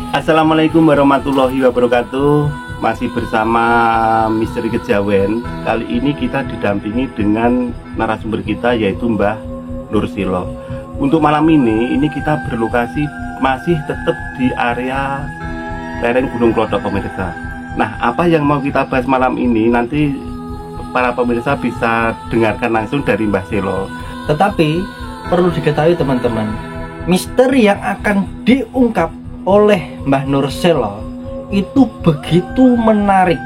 Assalamualaikum warahmatullahi wabarakatuh. Masih bersama Misteri Kejawen. Kali ini kita didampingi dengan narasumber kita, yaitu Mbah Nursilo. Untuk malam ini kita berlokasi masih tetap di area lereng Gunung Klothok, pemirsa. Nah, apa yang mau kita bahas malam ini nanti para pemirsa bisa dengarkan langsung dari Mbah Silo. Tetapi perlu diketahui teman-teman, misteri yang akan diungkap oleh Mbah Nursilo itu begitu menarik,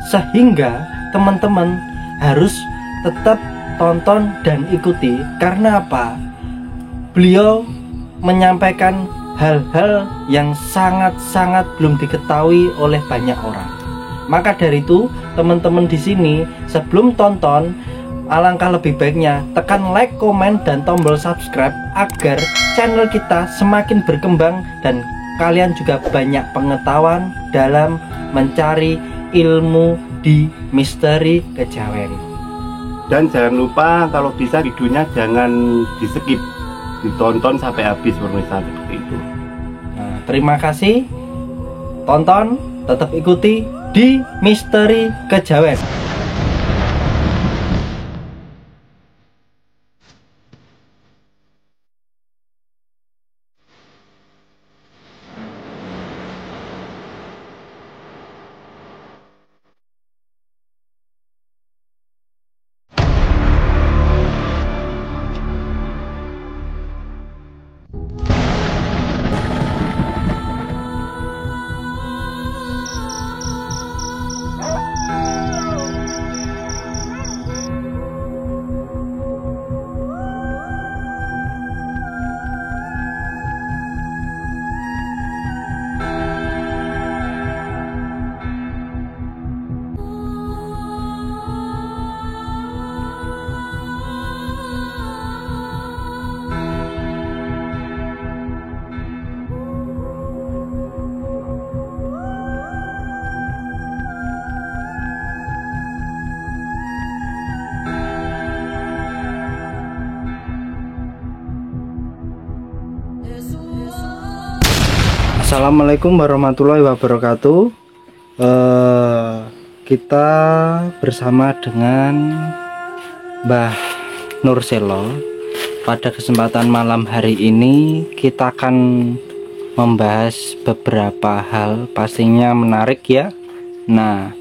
sehingga teman-teman harus tetap tonton dan ikuti. Karena apa? Beliau menyampaikan hal-hal yang sangat-sangat belum diketahui oleh banyak orang. Maka dari itu, teman-teman di sini sebelum tonton, alangkah lebih baiknya tekan like, komen, dan tombol subscribe agar channel kita semakin berkembang dan kalian juga banyak pengetahuan dalam mencari ilmu di Misteri Kejawen. Dan jangan lupa kalau bisa videonya jangan di skip, ditonton sampai habis, pemirsa, seperti itu. Nah, terima kasih, tonton, tetap ikuti di Misteri Kejawen. Assalamualaikum warahmatullahi wabarakatuh. Kita bersama dengan Mbah Nursilo. Pada kesempatan malam hari ini kita akan membahas beberapa hal, pastinya menarik ya. Nah,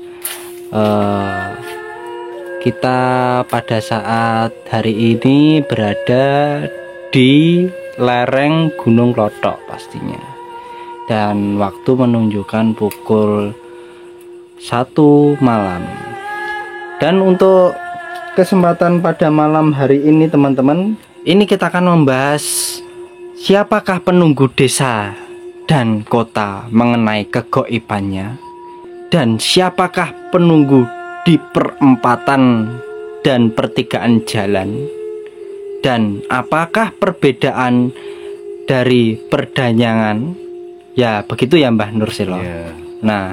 kita pada saat hari ini berada di lereng Gunung Klothok pastinya. Dan waktu menunjukkan pukul 1 malam. Dan untuk kesempatan pada malam hari ini teman-teman, ini kita akan membahas siapakah penunggu desa dan kota mengenai kegoibannya, dan siapakah penunggu di perempatan dan pertigaan jalan, dan apakah perbedaan dari perdanyangan. Ya begitu ya Mbah Nursilo ya. Nah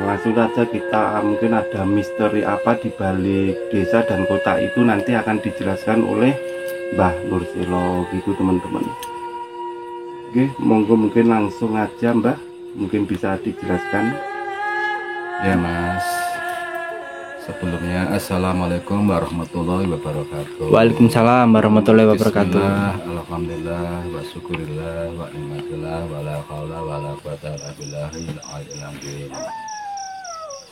langsung saja kita, mungkin ada misteri apa di balik desa dan kota itu nanti akan dijelaskan oleh Mbah Nursilo gitu teman-teman. Oke, monggo mungkin langsung aja Mbah, mungkin bisa dijelaskan. Ya Mas, sebelumnya Assalamualaikum warahmatullahi wabarakatuh. Waalaikumsalam warahmatullahi wabarakatuh. Alhamdulillah wa syukurillah wa ni'matillah wa la haula wa la quwata illa billahil aliyyil azim.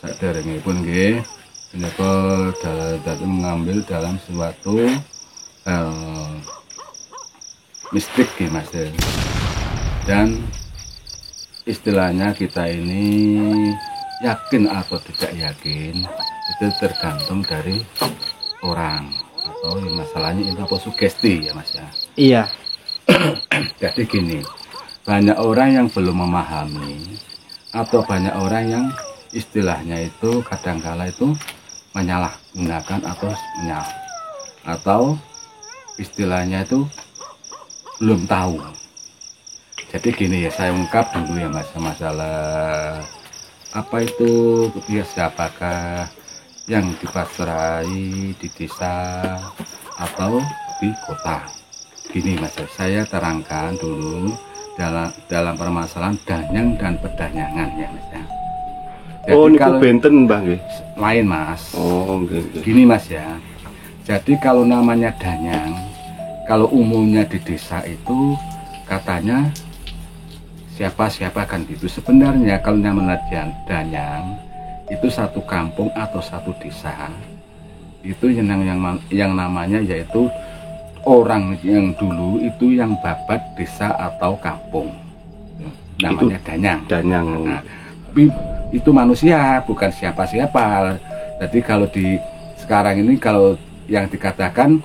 Saderengipun nggih menika dadi mengambil dalam suatu mistik nggih Mas. Dan istilahnya kita ini yakin atau tidak yakin itu tergantung dari orang, atau masalahnya itu apa, sugesti ya Mas ya. Iya. Jadi gini, banyak orang yang belum memahami, atau banyak orang yang istilahnya itu kadangkala itu menyalahgunakan atau istilahnya itu belum tahu. Jadi gini ya, saya ungkap dulu ya Mas, masalah apa itu siapakah yang dipasrai di desa atau di kota. Gini Mas, saya terangkan dulu dalam permasalahan danyang dan pedanyangan ya Mas ya. Jadi Oh, ini kalau benten Mbah nggih. lain Mas. Oh, nggih. Gini Mas ya. Jadi kalau namanya danyang, kalau umumnya di desa itu katanya siapa kan gitu. Sebenarnya kalau namanya danyang itu satu kampung atau satu desa itu yang namanya yaitu orang yang dulu itu yang babat desa atau kampung namanya danyang. Danyang. Nah, itu manusia bukan siapa-siapa. Jadi kalau di sekarang ini kalau yang dikatakan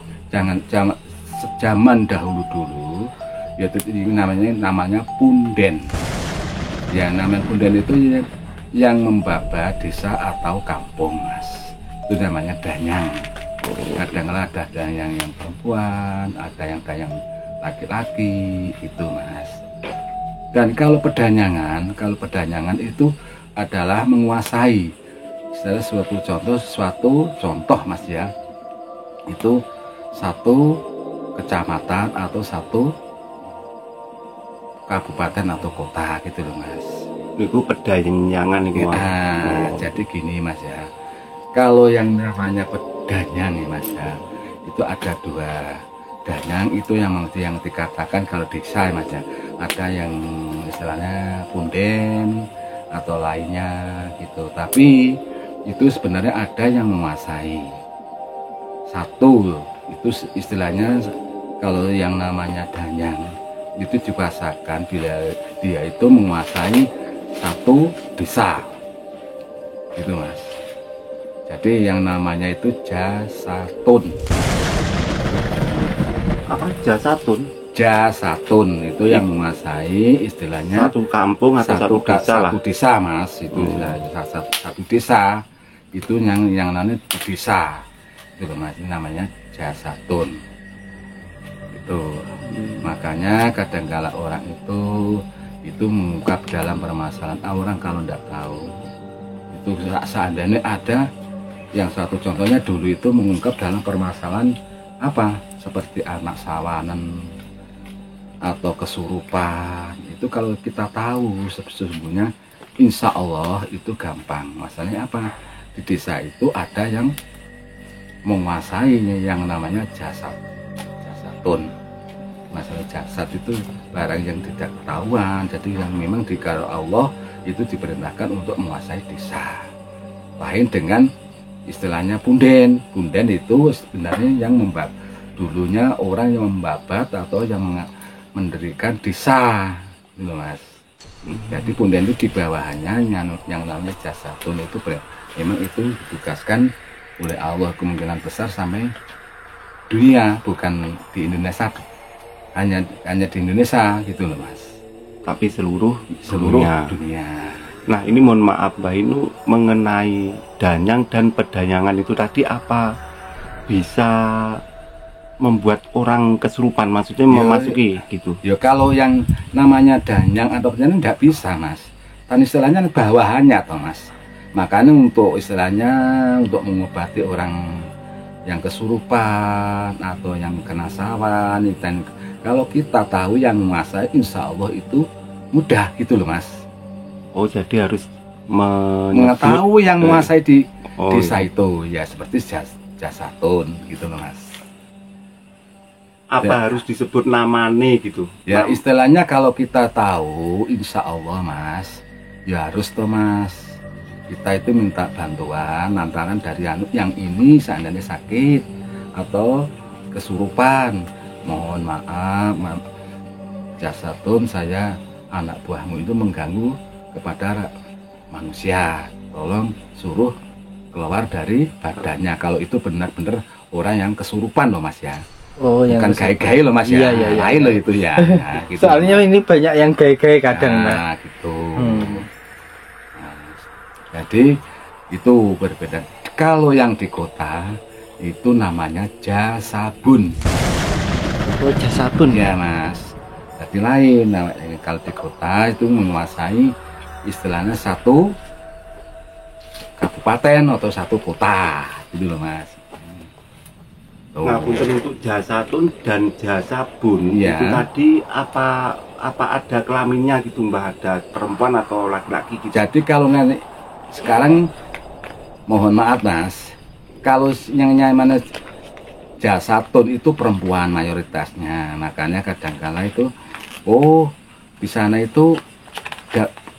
zaman dahulu dulu yaitu namanya punden. Ya namanya punden itu yang membaba desa atau kampung Mas. Itu namanya danyang. Kadang-kadang ada danyang yang perempuan, ada yang danyang laki-laki itu Mas. Dan kalau pedanyangan itu adalah menguasai. Misalnya suatu contoh Mas ya. Itu satu kecamatan atau satu kabupaten atau kota gitu loh Mas. Niku pedanyangan niku. Jadi gini Mas ya. Kalau yang namanya pedanyang nih Mas ya, itu ada dua. Danyang itu yang dikatakan kalau desa Mas ya. Ada yang istilahnya punden atau lainnya gitu. Tapi itu sebenarnya ada yang menguasai. Satu itu istilahnya kalau yang namanya danyang itu dibahasakan bila dia itu menguasai satu desa gitu Mas. Jadi yang namanya itu jasatun. Apa jasatun? Jasatun itu yang menguasai istilahnya Satu kampung atau satu desa lah. satu desa Mas itu satu desa itu yang namanya desa itu Mas, namanya jasatun itu. Makanya kadang-kala orang itu mengungkap dalam permasalahan orang kalau tidak tahu itu seandainya ada yang satu contohnya dulu itu mengungkap dalam permasalahan apa seperti anak sawanan atau kesurupan itu kalau kita tahu sesungguhnya insya Allah itu gampang. Masalahnya apa di desa itu ada yang menguasai yang namanya jasatun. Masalah jasad itu barang yang tidak ketahuan, jadi yang memang dikaro Allah itu diperintahkan untuk menguasai desa. Lain dengan istilahnya punden itu sebenarnya yang dulunya orang yang membabat atau yang mendirikan desa gitu Mas. Jadi punden itu di bawahnya yang namanya jasatun itu memang itu ditugaskan oleh Allah kemungkinan besar sampai dunia, bukan di Indonesia, hanya di Indonesia gitu loh Mas, Tapi seluruh dunia. Nah ini mohon maaf Mbah Inu, mengenai danyang dan pedanyangan itu tadi apa bisa membuat orang kesurupan, maksudnya memasuki gitu? Ya kalau yang namanya danyang atau pedanyangan tidak bisa Mas, kan istilahnya bawahannya toh Mas. Makanya untuk istilahnya untuk mengobati orang yang kesurupan atau yang kena sawan, dan kalau kita tahu yang menguasai insya Allah itu mudah gitu loh Mas. Oh jadi harus mengetahui yang menguasai di desa iya. itu ya seperti jasatun gitu loh Mas. Apa Ya. harus disebut namanya gitu? Ya istilahnya kalau kita tahu insya Allah Mas ya harus toh Mas. Kita itu minta bantuan lantaran dari yang ini seandainya sakit atau kesurupan, mohon maaf jasatun saya anak buahmu itu mengganggu kepada manusia, tolong suruh keluar dari badannya. Kalau itu benar-benar orang yang kesurupan loh Mas ya. Oh, yang bukan gay-gay loh Mas ya. Iya. Lain loh itu ya. Nah, gitu. Soalnya ini banyak yang gay-gay kadang. Nah, gitu. Nah, jadi itu berbeda. Kalau yang di kota itu namanya jasabun. Oh, jasatun Ya Mas. Jadi lain. Nah, kalau di kota itu menguasai istilahnya satu kabupaten atau satu kota gitu loh Mas. Tuh. Nah, untuk jasatun dan jasabun Ya. itu tadi apa apa ada kelaminnya gitu Mbah, ada perempuan atau laki-laki gitu? Jadi kalau sekarang mohon maaf Mas, kalau yang nyaman jasatun itu perempuan mayoritasnya, makanya kadang-kala itu di sana itu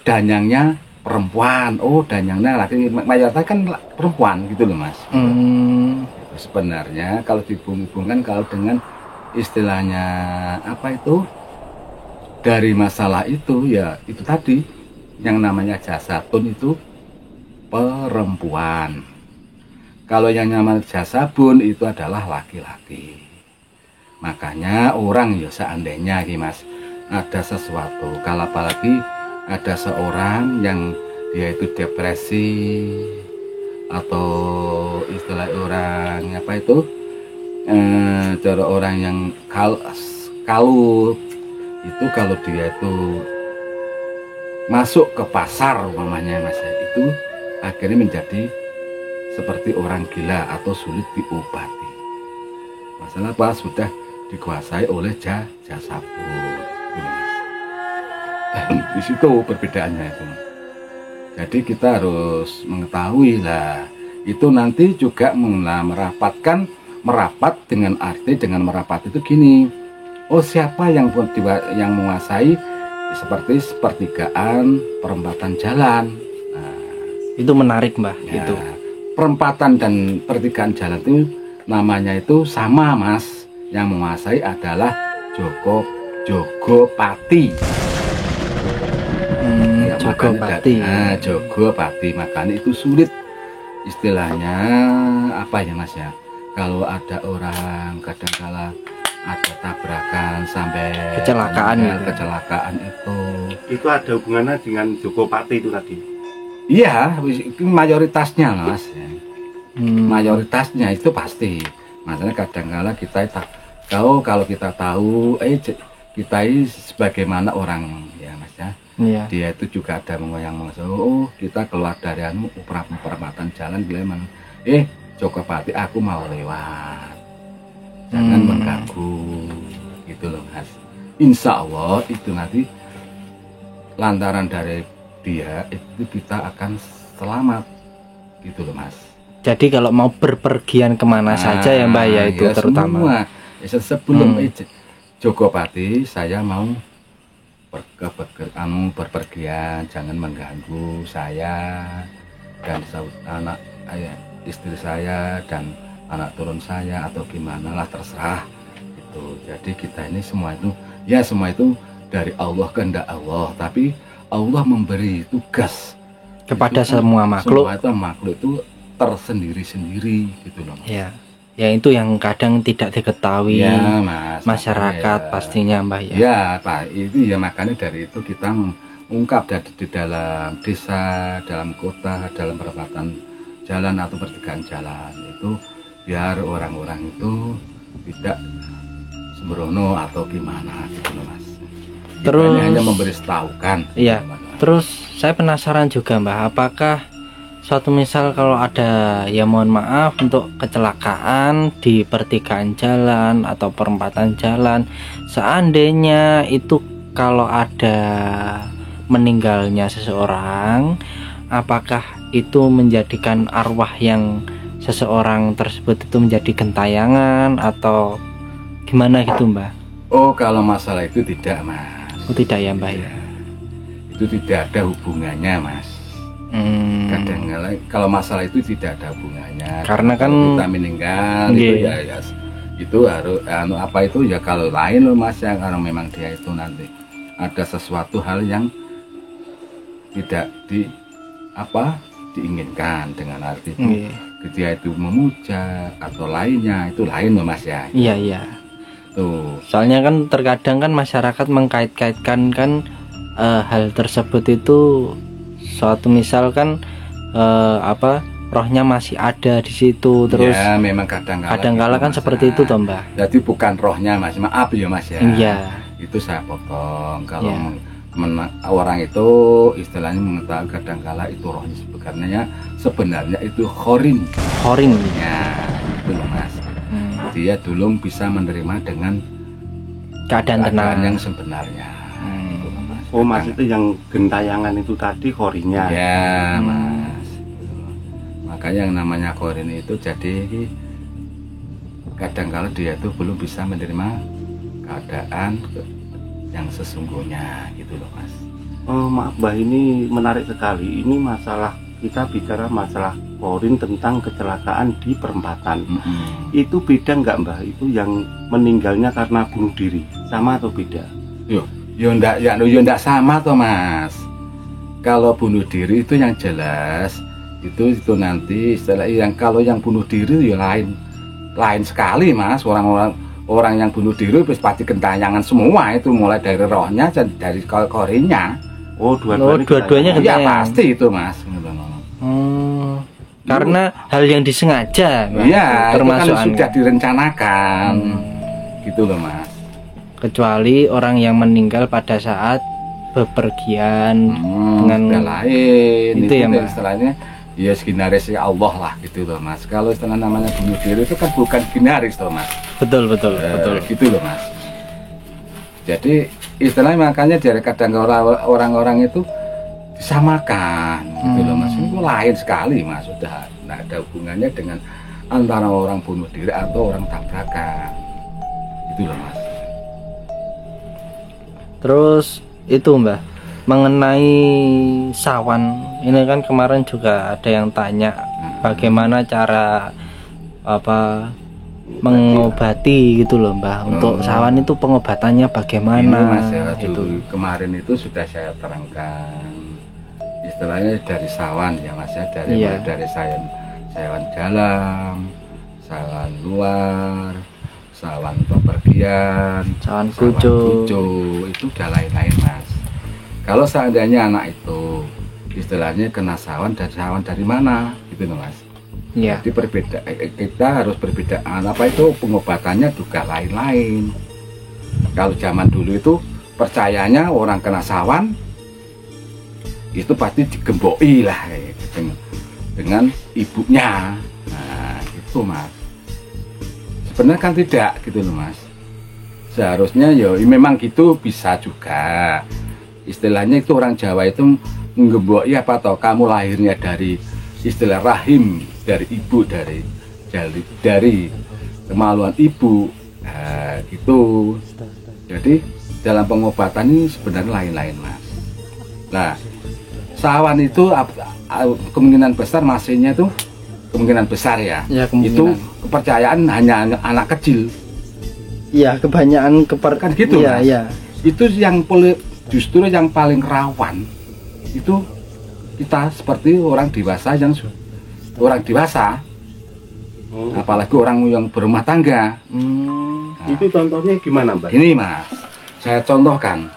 danyangnya perempuan, danyangnya laki, mayoritas kan perempuan gitu loh Mas. Sebenarnya kalau dihubung-hubungkan kalau dengan istilahnya apa itu dari masalah itu ya itu tadi yang namanya jasatun itu perempuan. Kalau yang namanya jasabun itu adalah laki-laki. Makanya orang ya seandainya Mas ada sesuatu, kalau apalagi ada seorang yang dia itu depresi atau istilah orang apa itu cara orang yang kalut itu, kalau dia itu masuk ke pasar umpamanya Mas, itu akhirnya menjadi seperti orang gila atau sulit diobati. Masalah apa? Sudah dikuasai oleh jasabun. Di situ perbedaannya itu. Jadi kita harus mengetahui lah. Itu nanti juga merapat dengan arti dengan merapat itu gini. Siapa yang menguasai seperti sepertigaan perempatan jalan. Nah, itu menarik Mbah. Ya, itu perempatan dan pertigaan jalan itu namanya itu sama Mas. Yang menguasai adalah Jogopati. Jogopati. Makanya itu sulit istilahnya apa ya Mas ya. Kalau ada orang kadang-kala ada tabrakan sampai kecelakaan itu ada hubungannya dengan Jogopati itu tadi? Iya, mayoritasnya Mas. Mayoritasnya itu pasti. Makanya kadang-kala kita kalau kita tahu kita ini sebagaimana orang ya Mas ya. Iya. Dia itu juga ada yang kita keluar dari perempatan jalan bilang Jogopati aku mau lewat. Jangan mengganggu gitu loh Mas. Insya Allah itu nanti lantaran dari dia itu kita akan selamat gitu loh Mas. Jadi kalau mau berpergian kemana saja ya Mbak ya itu ya, terutama semua. Sebelum Jogopati saya mau berpergian, jangan mengganggu saya dan anak istri saya dan anak turun saya atau gimana lah terserah itu. Jadi kita ini semua itu dari Allah, kehendak Allah, tapi Allah memberi tugas kepada semua makhluk. Semua itu makhluk itu tersendiri-sendiri gitu loh. Ya. Ya itu yang kadang tidak diketahui ya, Mas, masyarakat ya. Pastinya Mbah ya. Ya Pak, itu ya makanya dari itu kita mengungkap di dalam desa, dalam kota, dalam perempatan jalan atau pertigaan jalan itu biar orang-orang itu tidak sembrono atau gimana gitu loh Mas. Terus kita hanya memberitahukan. Iya. Terus saya penasaran juga Mbah, apakah suatu misal kalau ada ya mohon maaf untuk kecelakaan di pertigaan jalan atau perempatan jalan, seandainya itu kalau ada meninggalnya seseorang, apakah itu menjadikan arwah yang seseorang tersebut itu menjadi gentayangan atau gimana gitu Mbah? Kalau masalah itu tidak Mas. Tidak ya Mbah ya. Itu tidak ada hubungannya Mas. Kadang-kadang kalau masalah itu tidak ada hubungannya karena kan kita meninggal itu ya itu harus apa itu ya kalau lain loh Mas ya, karena memang dia itu nanti ada sesuatu hal yang tidak diinginkan dengan arti itu dia itu memuja atau lainnya itu lain loh Mas ya. Iya tuh soalnya kan terkadang kan masyarakat mengkait-kaitkan kan hal tersebut itu suatu misalkan rohnya masih ada di situ terus ya memang kadang-kala kan seperti itu toh Mbah. Jadi bukan rohnya Mas, maaf ya Mas ya. Iya. Itu saya potong kalau orang itu istilahnya mengetahui kadang-kala itu rohnya sebenarnya itu khorin ya itu loh Mas. Dia dulu bisa menerima dengan keadaan tenang yang sebenarnya. Oh mas, itu yang gentayangan itu tadi korinya. Ya mas, makanya yang namanya korin itu jadi kadang kalau dia tuh belum bisa menerima keadaan yang sesungguhnya gitu loh mas. Oh maaf mbah, ini menarik sekali. Ini masalah, kita bicara masalah korin tentang kecelakaan di perempatan. Itu beda nggak mbah? Itu yang meninggalnya karena bunuh diri, sama atau beda? Yo ndak sama toh mas. Kalau bunuh diri itu yang jelas itu nanti setelah kalau yang bunuh diri ya lain sekali mas. Orang yang bunuh diri pasti gentayangan semua, itu mulai dari rohnya dan dari korinnya. Oh dua-duanya dua-duanya Ya pasti itu mas. Karena hal yang disengaja, Mbak. Iya, termasuk itu kan sudah direncanakan. Gitu loh mas. Kecuali orang yang meninggal pada saat bepergian dengan udah lain itu ya, Mbak. Istilahnya ya skenaris Allah lah gitu loh mas. Kalau istilah namanya bunuh diri itu kan bukan skenaris toh mas. betul betul. Gitu loh mas. Jadi istilahnya makanya dari kadang orang-orang itu disamakan gitu loh mas. Itu lain sekali mas, sudah nggak ada hubungannya dengan antara orang bunuh diri atau orang tabrakan. Gitu loh mas. Terus itu Mbak, mengenai sawan ini kan kemarin juga ada yang tanya bagaimana cara mengobati gitu loh Mbak. Untuk sawan itu pengobatannya bagaimana? Ini mas ya, itu kemarin itu sudah saya terangkan istilahnya dari sawan ya mas ya, dari sawan dalam, sawan luar, sawan bepergian, sawan kucu itu udah lain-lain mas. Kalau seandainya anak itu istilahnya kena sawan dari mana gitu loh mas. Iya. Jadi kita harus perbedaan apa itu pengobatannya juga lain-lain. Kalau zaman dulu itu percayanya orang kena sawan itu pasti digemboi lah dengan ibunya. Nah itu mas. Sebenarnya kan tidak gitu loh mas. Seharusnya ya memang gitu bisa juga. Istilahnya itu orang Jawa itu menggemboi apa toh, kamu lahirnya dari istilah rahim dari ibu, dari kemaluan ibu, nah, gitu. Jadi dalam pengobatan ini sebenarnya lain-lain mas. Nah sawan itu kemungkinan besar masihnya itu kemungkinan besar ya, itu kepercayaan hanya anak kecil. Iya, kebanyakan Kan gitu mas. Iya. Itu yang justru yang paling rawan itu kita seperti orang dewasa apalagi orang yang berumah tangga. Nah, itu contohnya gimana mbak? Ini mas, saya contohkan.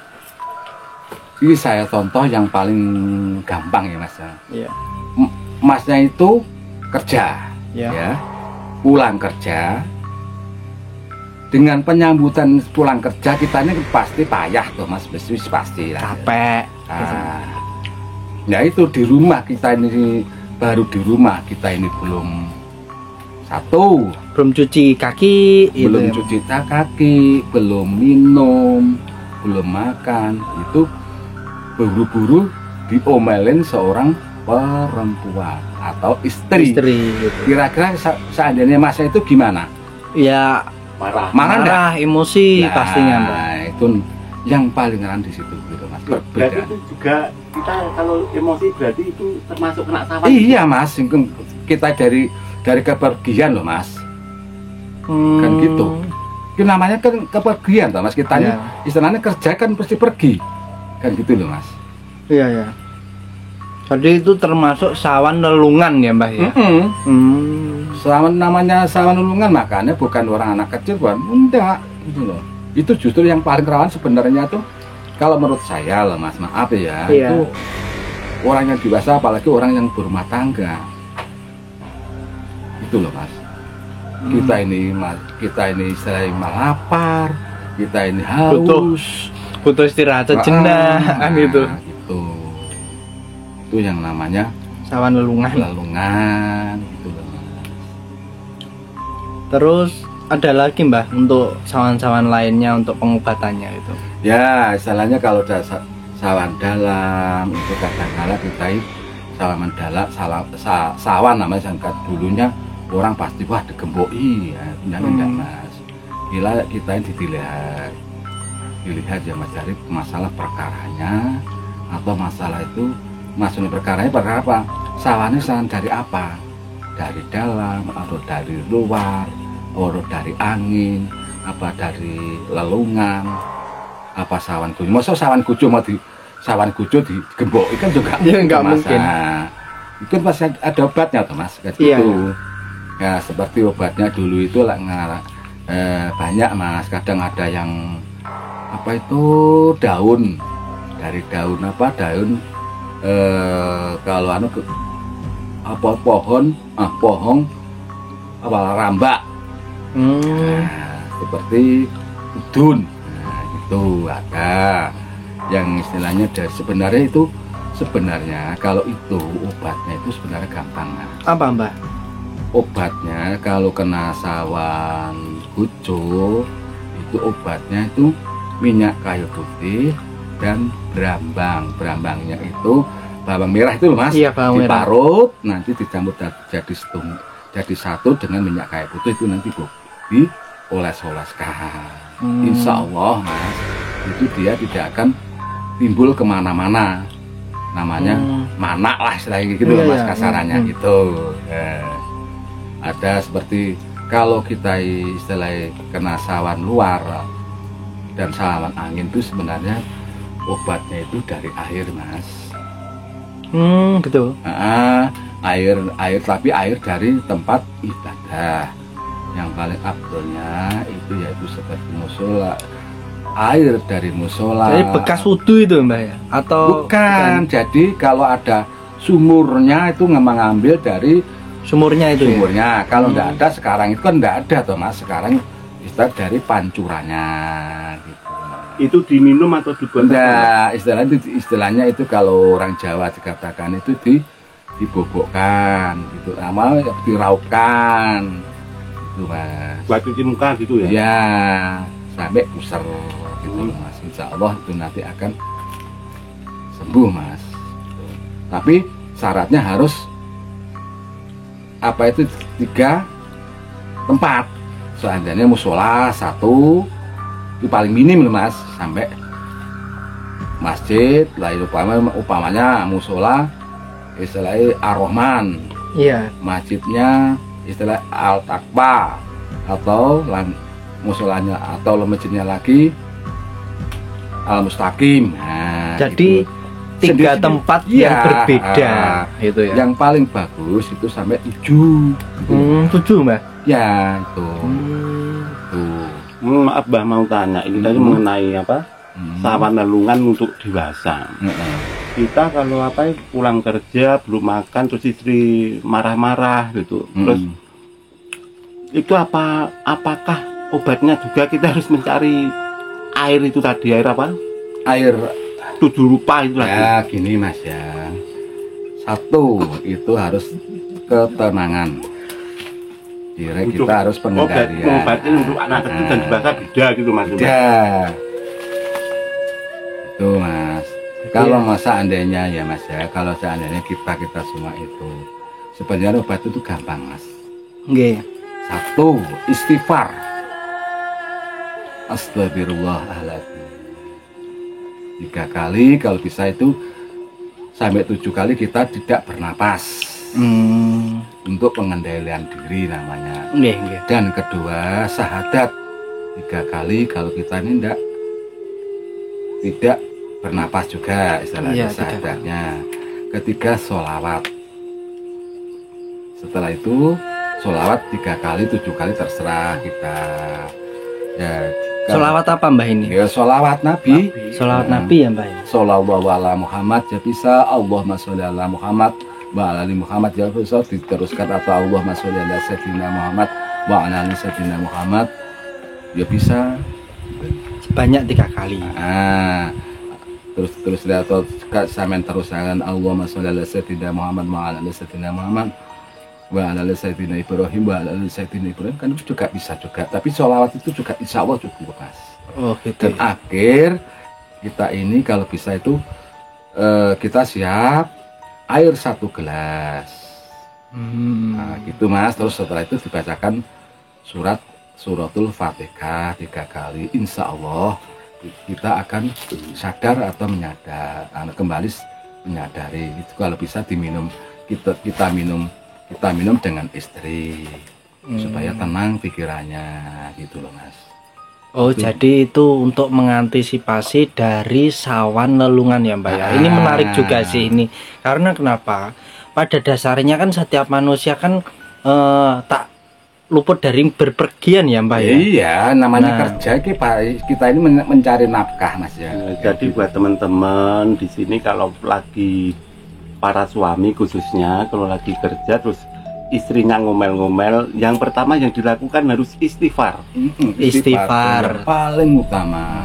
Ini saya contoh yang paling gampang ya mas. Iya. Masnya itu kerja, ya, pulang kerja. Dengan penyambutan pulang kerja kita ini pasti payah tuh mas, pasti lah. Capek. Ya itu di rumah kita ini baru di rumah kita ini belum cuci kaki, belum cuci kaki, belum minum, belum makan, itu buru-buru diomelin seorang perempuan atau istri. Gitu. Kira-kira seandainya masa itu gimana? Ya marah, emosi pastinya mbak. Itu yang paling rendah di situ gitu mas. Berarti itu juga kita kalau emosi berarti itu termasuk kena sawan. Iya mas, kita dari kepergian loh mas. Kan gitu. Itu namanya kan kepergian loh mas, kita ini istilahnya kerja kan pasti pergi. Kan gitu loh mas. Iya. Jadi itu termasuk sawan lelungan ya mbak ya. Sawan namanya sawan lelungan, makanya bukan orang anak kecil bukan, enggak gitu loh. Itu justru yang paling rawan sebenarnya tuh kalau menurut saya loh mas, maaf ya, itu orang yang dewasa apalagi orang yang berumah tangga. Itu loh mas. Kita ini sering lapar, kita ini haus, butuh istirahat sejenak kan gitu. Itu yang namanya sawan lelungan gitu loh. Terus ada lagi mbah untuk sawan-sawan lainnya untuk pengobatannya itu? Ya istilahnya kalau sawan dalam itu kadang-kala kita sawan dalam sawan namanya sangka dulunya orang pasti wah digemboi ya enggak mas. Gila kita ini dilihat ya Mas Jarif masalah perkaranya atau masalah itu maksudnya perkaranya perkara apa? Sawannya sawan dari apa? Dari dalam atau dari luar atau dari angin apa dari lelungan apa sawan kucu? Masa sawan kucu mau di sawan kucu digembok kan juga ya, nggak mungkin. Itu pasti ada obatnya tuh mas kayak iya, gitu. Ya seperti obatnya dulu itu lah banyak mas. Kadang ada yang apa itu daun dari daun apa daun kalau anu apa pohon apa rambak. Nah, seperti udun. Nah, itu ada yang istilahnya dari sebenarnya kalau itu obatnya itu sebenarnya gampang. Nah. Apa mbak? Obatnya kalau kena sawan kucu itu obatnya itu minyak kayu putih dan berambangnya itu bawang merah itu loh mas. Iya, bawang merah. Diparut nanti dicampur jadi satu dengan minyak kayu putih itu nanti dioles-oleskan. Insya Allah mas itu dia tidak akan timbul kemana-mana namanya manak lah istilahnya gitu mas kasarannya gitu. Ada seperti kalau kita istilahnya kena sawan luar dan sawan angin itu sebenarnya obatnya itu dari air mas. Gitu. Air tapi air dari tempat ibadah. Yang paling abdulnya itu yaitu seperti musola, air dari musola. Jadi bekas wudu itu mbak ya? Atau bukan? Jadi kalau ada sumurnya itu ngambil dari sumurnya itu sumurnya. Ya? Kalau enggak ada sekarang itu kan enggak ada toh mas. Sekarang istilah dari pancurannya. Gitu. Itu diminum atau dibuat? Enggak, istilahnya itu kalau orang Jawa dikatakan itu dibobokkan, gitu. Nama diraukan. Mas. Buat cuci muka gitu ya? Ya, sampai puser gitu mas. Insya Allah itu nanti akan sembuh mas. Tapi syaratnya harus apa itu 3 tempat. Seandainya musola 1 itu paling minim loh mas. Sampai masjid, lain upamanya musola istilahnya Ar-Rahman. Iya. Masjidnya istilah Al-Taqwa atau musolanya atau masjidnya lagi Al-Mustaqim. Nah, jadi gitu. 3 tempat yang berbeda itu ya. Yang paling bagus itu sampai 7 gitu. 7 mbak? Ya itu Maaf mbak mau tanya ini tadi mengenai apa sawan lelungan untuk dewasa. Kita kalau apa pulang kerja belum makan terus istri marah-marah gitu, terus itu apakah obatnya juga kita harus mencari air itu tadi, air apa? Air 7 rupa itu lagi. Ya gini mas ya, 1 itu harus ketenangan. Kita harus pengendalian. Obatnya untuk anak kecil dan dewasa beda gitu maksudnya. Beda. Itu mas. Kalau seandainya ya mas ya, kalau seandainya kita semua itu sebenarnya obat itu gampang mas. Nggih. 1 istighfar. Astagfirullahaladzim. 3 kali kalau bisa itu sampai 7 kali kita tidak bernapas. Untuk pengendalian diri namanya. Nggih. Dan kedua syahadat 3 kali kalau kita ini tidak bernapas juga istilahnya syahadatnya. Ketiga sholawat. Setelah itu sholawat 3 kali 7 kali terserah kita. Ya. Sholawat apa mbak ini? Ya sholawat Nabi. Sholawat Nabi ya mbak ya. Shollallahu ala Muhammad ya bisa. Allahumma sholli ala Muhammad wa ala ali Muhammad ya bisa diteruskan atau Allahumma sholli ala sayyidina Muhammad wa ala ali sayyidina Muhammad ya bisa. Sebanyak 3 kali. Terus lihat atau sampean terusan Allahumma sholli ala sayyidina Muhammad wa ala ali sayyidina Muhammad wa ala ali sayyidina Ibrahim wa ala ali sayyidina Ibrahim kan itu juga bisa juga. Tapi sholawat itu juga insya Allah cukup mas. Oh gitu. Dan akhir kita ini kalau bisa itu kita siap air 1 gelas. Nah, gitu Mas. Terus setelah itu dibacakan suratul Fatihah 3 kali. Insya Allah kita akan sadar atau menyadar, kembali menyadari. Itu kalau bisa diminum, kita minum dengan istri supaya tenang pikirannya, gitu loh Mas. Oh, jadi itu untuk mengantisipasi dari sawan lelungan ya Mbak ya. Ini menarik juga sih ini. Karena kenapa? Pada dasarnya kan setiap manusia kan tak luput dari berpergian ya Mbak ya. Iya, namanya kerja kita ini mencari nafkah Mas ya. Jadi buat teman-teman di sini kalau lagi para suami khususnya kalau lagi kerja terus istrinya ngomel-ngomel, yang pertama yang dilakukan harus istighfar. Istighfar paling utama.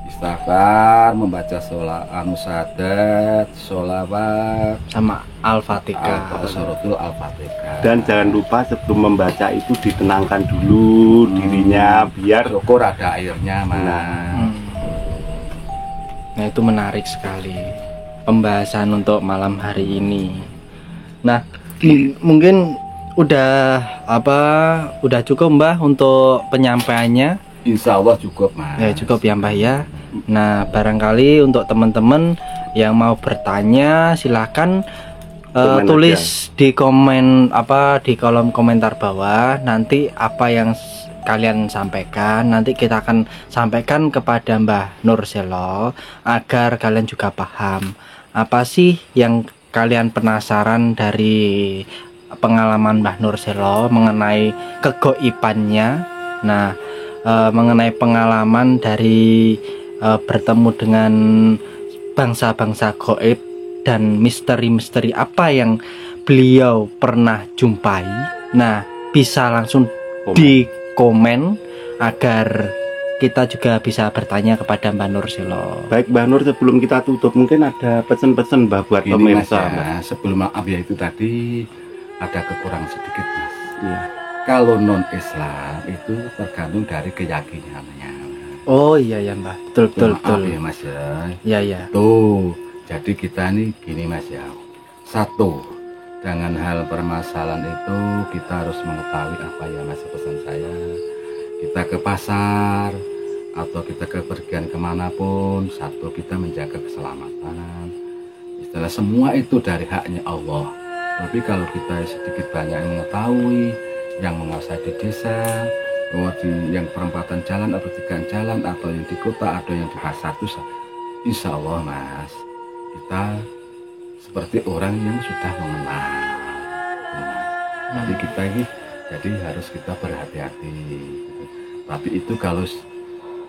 Istighfar, membaca syahadat, sholawat sama Al-Fatihah. Suratul Al-Fatihah. Dan jangan lupa sebelum membaca itu ditenangkan dulu dirinya biar syukur ada airnya Mas. Nah, itu menarik sekali pembahasan untuk malam hari ini. Nah, mungkin udah cukup Mbah untuk penyampaiannya. Insya Allah cukup Mas. Ya cukup ya Mbah ya. Nah, barangkali untuk teman-teman yang mau bertanya silahkan tulis di komen di kolom komentar bawah. Nanti apa yang kalian sampaikan nanti kita akan sampaikan kepada Mbah Nurselo agar kalian juga paham apa sih yang kalian penasaran dari pengalaman Mbah Nurselo mengenai kegoibannya. Nah, mengenai pengalaman dari bertemu dengan bangsa-bangsa goib dan misteri-misteri apa yang beliau pernah jumpai. Nah, bisa langsung di komen agar kita juga bisa bertanya kepada Mbah Nurselo. Baik Mbah Nur, sebelum kita tutup mungkin ada pesan-pesan Mbah buat pemirsa. Sebelum maaf ya, itu tadi ada kekurangan sedikit Mas. Iya. Kalau non Islam itu tergantung dari keyakinannya. Oh iya ya Mbah, betul. Ya Mas ya. Iya. Tuh, jadi kita nih gini Mas ya. Satu, dengan hal permasalahan itu kita harus mengetahui apa ya Mas pesan saya. Kita ke pasar atau kita ke pergian kemanapun, satu kita menjaga keselamatan. Istilah semua itu dari haknya Allah. Tapi kalau kita sedikit banyak yang mengetahui, yang menguasai di desa, yang perempatan jalan atau tiga jalan atau yang di kota atau yang di pasar itu, insya Allah Mas, kita seperti orang yang sudah mengenal. Jadi kita ini harus kita berhati-hati. Tapi itu kalau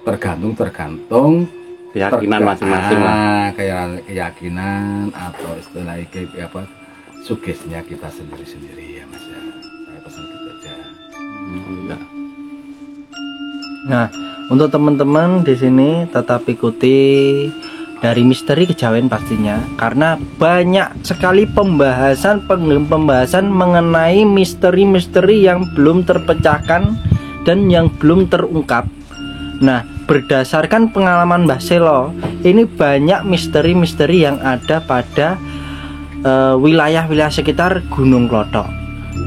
tergantung keyakinan masing-masing lah. Keyakinan atau istilah sugestinya kita sendiri-sendiri ya Mas ya. Saya pesan gitu aja. Nah, untuk teman-teman di sini tetap ikuti dari Misteri Kejawen pastinya, karena banyak sekali pembahasan mengenai misteri-misteri yang belum terpecahkan dan yang belum terungkap. Nah, berdasarkan pengalaman Mbah Selo, ini banyak misteri-misteri yang ada pada wilayah-wilayah sekitar Gunung Klothok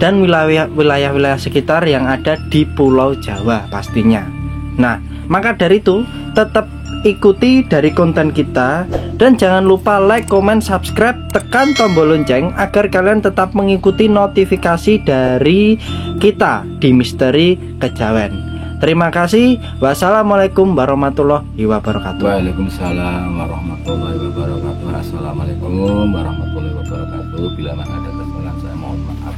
dan wilayah-wilayah sekitar yang ada di Pulau Jawa pastinya. Nah, maka dari itu tetap ikuti dari konten kita dan jangan lupa like, comment, subscribe, tekan tombol lonceng agar kalian tetap mengikuti notifikasi dari kita di Misteri Kejawen. Terima kasih. Wassalamualaikum warahmatullahi wabarakatuh. Waalaikumsalam warahmatullahi wabarakatuh. Assalamualaikum warahmatullahi wabarakatuh. Bila mana ada kesalahan saya mohon maaf.